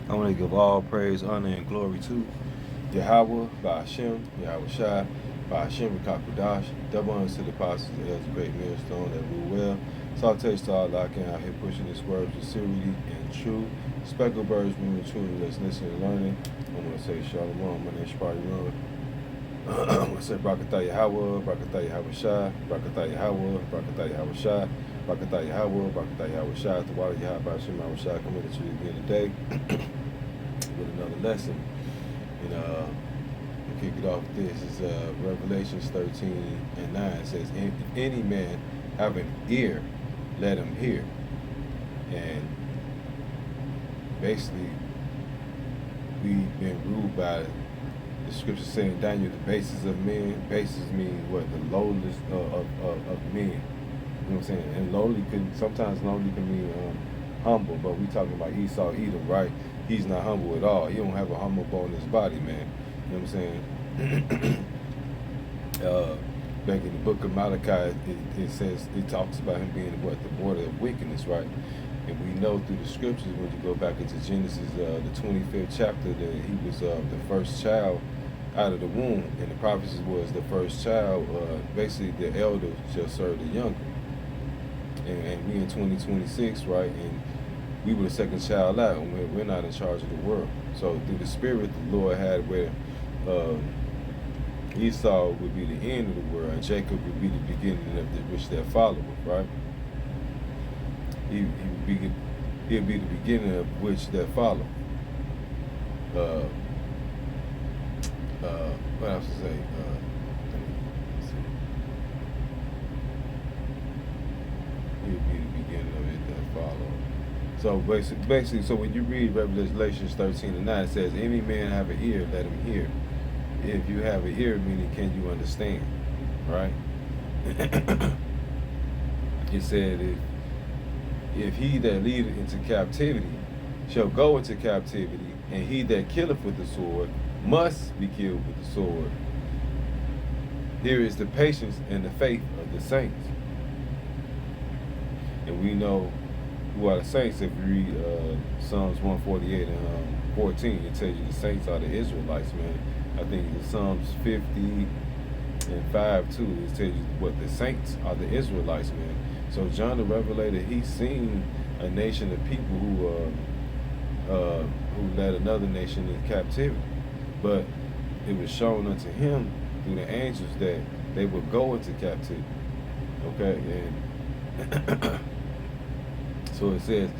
I want to give all praise, honor, and glory to Yahawah, bahasham, yahawahshi, bahasham, Rakakwadash. Double honors to the apostles as a great millstone that rule well. Salutations to all locking out here pushing this word with sincerity and truth. Speckled birds, moving truly, let's listen and learning. I'm going to say Shalom. My name is Shpari Run. I'm going to say Brakatah Yahawah, Brakatah Yahawahshi, Brakatah Yahawah, Brakatah Yahawahshi, Brakatah Yahawah, Brakatah Yahawahshi. The water Yahawah, bahasham, Yahawahshi, coming to you again today with another lesson. And to kick it off, this is Revelations 13:9. It says, if any man have an ear, let him hear. And basically, we've been ruled by the scripture saying, Daniel, the basis of men. Basis means what? The lowest of men. You know what I'm saying? And sometimes lowly can mean humble, but we talking about Esau, Edom, right? He's not humble at all. He don't have a humble bone in his body, man. You know what I'm saying? Back in the book of Malachi, it says, it talks about him being what? The border of wickedness, right? And we know through the scriptures, when you go back into Genesis, the 25th chapter, that he was the first child out of the womb. And the prophecy was the first child, basically the elder shall serve the younger. And we in 2026, right? And we were the second child out, and we're not in charge of the world. So through the spirit, the Lord had where Esau would be the end of the world, and Jacob would be the beginning of which that followed, right? He'd be the beginning of which that followed. What else to say? He'd be the beginning of it that followed. So basically, so when you read Revelations 13:9, it says, any man have an ear, let him hear. If you have an ear, meaning can you understand, right? It said, if he that leadeth into captivity shall go into captivity, and he that killeth with the sword must be killed with the sword. Here is the patience and the faith of the saints. And we know who are the saints. If you read Psalms 148 and 14, it tells you the saints are the Israelites, man. I think in Psalms 50 and 5 too, it tells you what the saints are the Israelites, man. So John the Revelator, he's seen a nation of people who led another nation in captivity. But it was shown unto him through the angels that they would go into captivity. Okay, and so it says,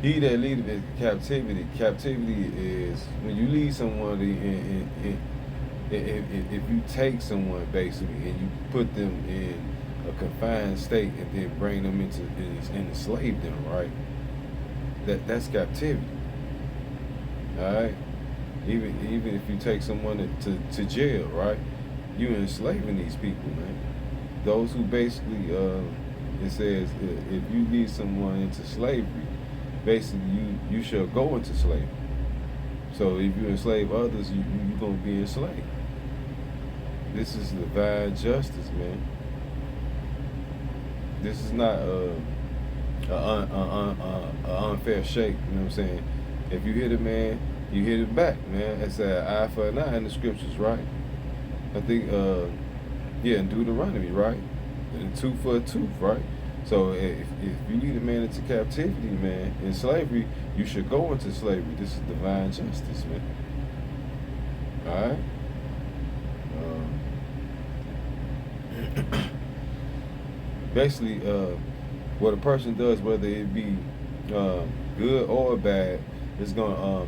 he that leadeth in captivity. Captivity is when you lead someone if you take someone basically and you put them in a confined state and then bring them into and enslave them, right? That's captivity. All right. Even if you take someone to jail, right? You're enslaving these people, man. Those who basically, it says, if you lead someone into slavery, basically you shall go into slavery. So if you enslave others, you're going to be enslaved. This is divine justice, man. This is not an unfair shake, you know what I'm saying? If you hit a man, you hit it back, man. It's an eye for an eye in the scriptures, right? I think, in Deuteronomy, right? And a tooth for a tooth, right? So if you lead a man into captivity, man, in slavery, you should go into slavery. This is divine justice, man. All right? Basically, what a person does, whether it be good or bad, it's gonna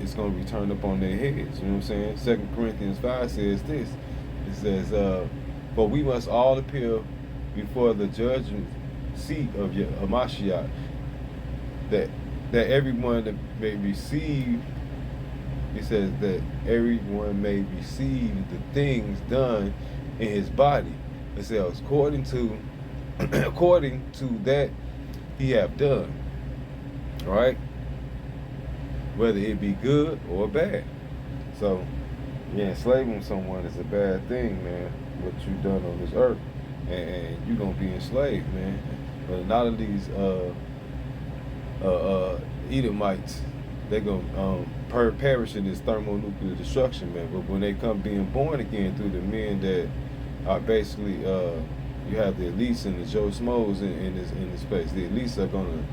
it's gonna be turned up on their heads. You know what I'm saying? 2 Corinthians 5 says this. It says, "For we must all appear before the judgment seat of Mashiach, that everyone that may receive." It says that everyone may receive the things done in his body. It says according to that he have done. Right? Whether it be good or bad. So, enslaving someone is a bad thing, man. What you done on this earth, and you're gonna be enslaved, man. But a lot of these Edomites, they gonna perish in this thermonuclear destruction, man. But when they come being born again through the men that are basically you have the elites and the Joe Smos in this place. The elites are gonna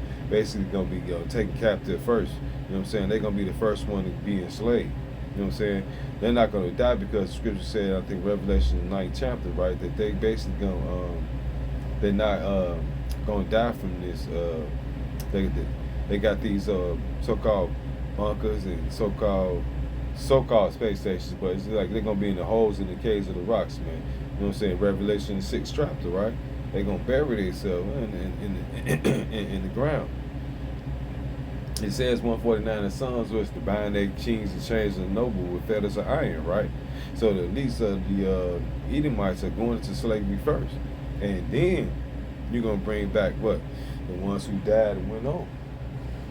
be taken captive first. You know what I'm saying? They're gonna be the first one to be enslaved. You know what I'm saying? They're not gonna die because the scripture said, I think Revelation 9th chapter, right, that they basically gonna they're not gonna die from this. They got these so-called bunkers and so-called space stations, but it's like they're gonna be in the holes in the caves of the rocks, man. You know what I'm saying? Revelation 6th chapter, right? They're gonna bury themselves in the ground. It says 149 the sons was to bind their kings and chains and noble with fetters of iron, right? So the least of the Edomites are going into slavery first, and then you're gonna bring back what? The ones who died and went on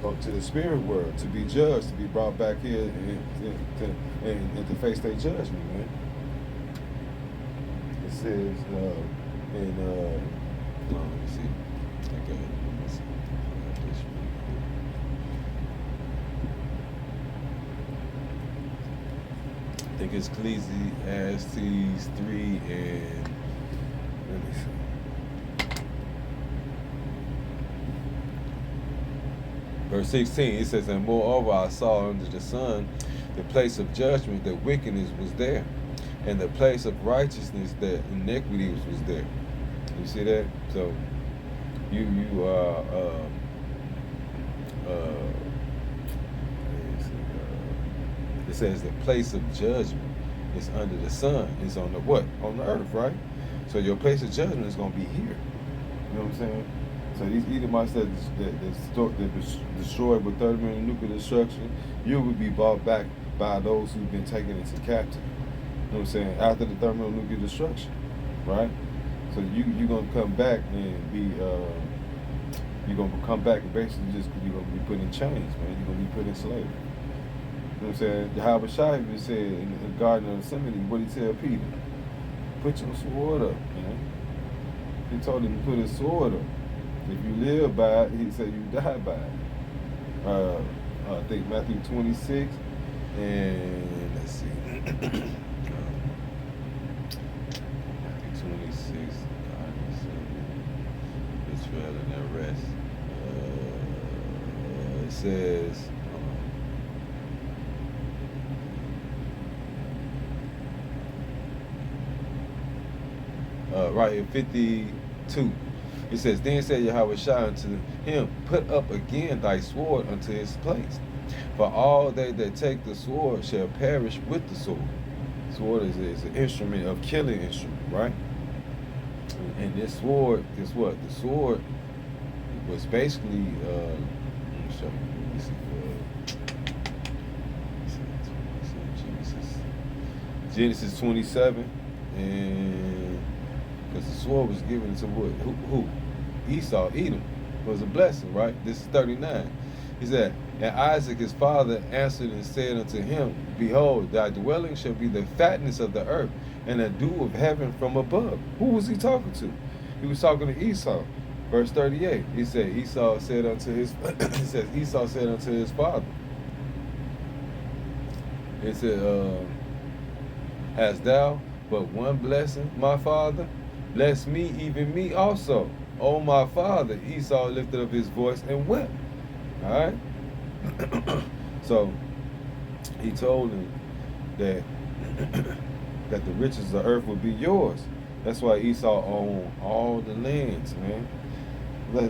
up to the spirit world to be judged, to be brought back here and to face their judgment, man. It says let me see. Okay. I think it's Ecclesiastes 3 and let me see. Verse 16, it says, and moreover I saw under the sun the place of judgment that wickedness was there, and the place of righteousness that iniquity was there. You see that? So it says the place of judgment is under the sun. It's on the what? On the earth, right? So your place of judgment is going to be here. You know what I'm saying? So these Edomites that destroyed with thermonuclear destruction, you will be brought back by those who've been taken into captive. You know what I'm saying? After the thermonuclear destruction, right? So you're going to come back and be, you're going to come back and basically you're going to be put in chains, man. You're going to be put in slavery. You know what I'm saying? Yahawah even said in the Garden of Gethsemane, what did he tell Peter? Put your sword up, man. He told him to put his sword up. If you live by it, he said you die by it. I think Matthew 26, and let's see. Matthew 26, Israel and their rest. It says, right in 52. It says, then said Yahawah unto him, put up again thy sword unto his place. For all they that take the sword shall perish with the sword. Sword is an instrument of killing instrument, right? And this sword is what? The sword was basically, let me show you. This is Genesis 27, and because the sword was given to what? Who? Esau, Edom, was a blessing, right? This is 39. He said, and Isaac his father answered and said unto him, behold, thy dwelling shall be the fatness of the earth, and the dew of heaven from above. Who was he talking to? He was talking to Esau. Verse 38. He said, Esau said unto his Esau said unto his father. He said, hast thou but one blessing, my father? Bless me, even me also. O my father. Esau lifted up his voice and wept. All right? So he told him that that the riches of the earth would be yours. That's why Esau owned all the lands, man.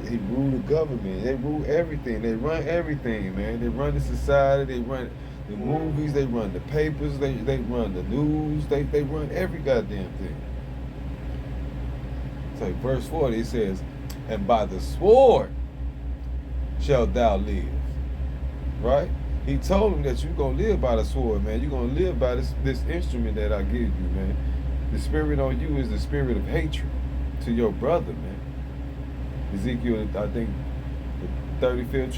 He ruled the government. They rule everything. They run everything, man. They run the society. They run the movies. They run the papers. They run the news. They run every goddamn thing. So verse 40, it says, and by the sword shalt thou live. Right? He told him that you're going to live by the sword, man. You're going to live by this instrument that I give you, man. The spirit on you is the spirit of hatred to your brother, man. Ezekiel, I think, the 35th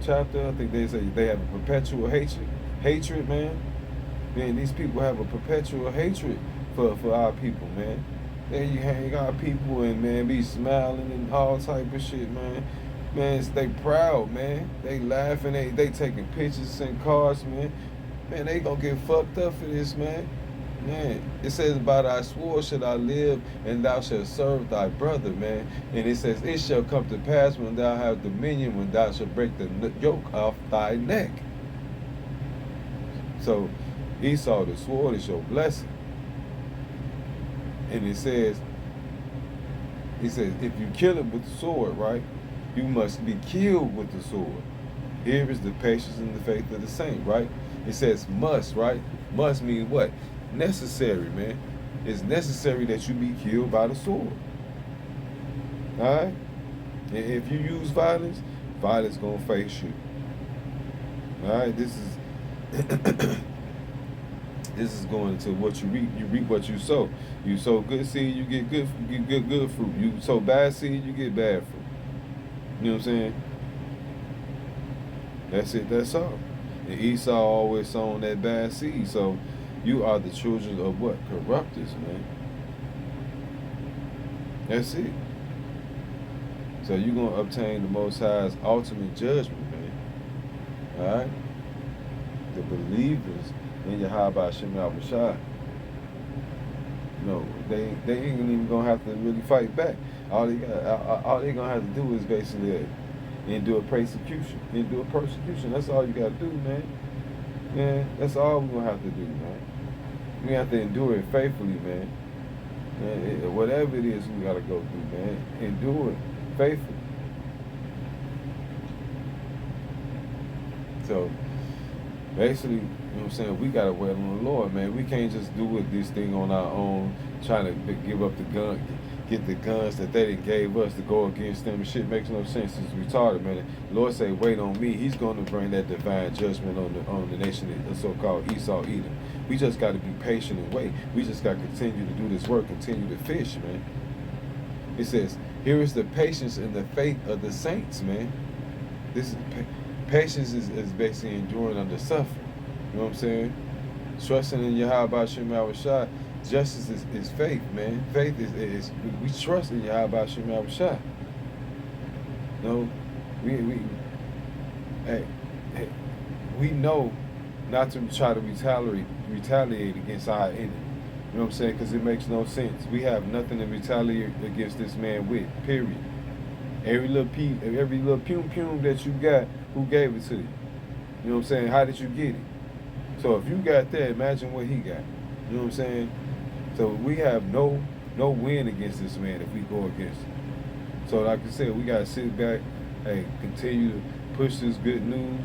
chapter, I think they say they have a perpetual hatred, man. Man, these people have a perpetual hatred for our people, man. Then you hang our people and, man, be smiling and all type of shit, man. Man, they proud, man. They laughing, they taking pictures and cars, man. Man, they gonna get fucked up for this, man. Man, it says, by thy sword should I live, and thou shalt serve thy brother, man. And it says, it shall come to pass when thou have dominion, when thou shalt break the yoke off thy neck. So Esau, the sword is your blessing. And it says, if you kill it with the sword, right, you must be killed with the sword. Here is the patience and the faith of the saint, right? It says must, right? Must mean what? Necessary, man. It's necessary that you be killed by the sword. All right? And if you use violence, violence gonna face you. All right? This is this is going to what you reap. You reap what you sow. You sow good seed, you get good fruit. You sow bad seed, you get bad fruit. You know what I'm saying? That's it. That's all. And Esau always sown that bad seed. So you are the children of what? Corruptors, man. That's it. So you're going to obtain the Most High's ultimate judgment, man. All right? The believers in Yahawah, bahasham, yahawahshi, no, they ain't even going to have to really fight back. All they going to have to do is basically endure persecution. Endure persecution. That's all you got to do, man. Yeah, that's all we're going to have to do, man. We have to endure it faithfully, man. Whatever it is we got to go through, man. Endure it faithfully. So, basically, you know what I'm saying, we got to wait on the Lord, man. We can't just do this thing on our own, trying to give up the gun, get the guns that they didn't gave us to go against them. Shit makes no sense. It's retarded, man. The Lord say, wait on me. He's going to bring that divine judgment on the nation, the so-called Esau, Edom. We just got to be patient and wait. We just got to continue to do this work, continue to fish, man. It says, here is the patience and the faith of the saints, man. This is patience is basically enduring under suffering. You know what I'm saying? Trusting in Yahawah, bahasham, yahawahshi. Justice is faith, man. Faith is we trust in Yahawah, bahasham, yahawahshi. No, we know not to try to retaliate against our enemy. You know what I'm saying? Because it makes no sense. We have nothing to retaliate against this man with. Period. Every little pum that you got, who gave it to you? You know what I'm saying? How did you get it? So if you got that, imagine what he got. You know what I'm saying? So we have no win against this man if we go against him. So like I said, we gotta sit back and continue to push this good news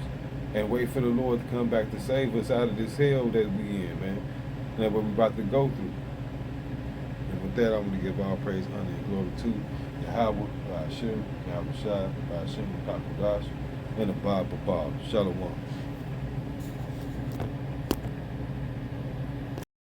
and wait for the Lord to come back to save us out of this hell that we in, man. And that's what we about to go through. And with that, I'm gonna give all praise, honor, and glory to Yahawah, bahasham, yahawahshi, bahasham, and the Bible. Shalom.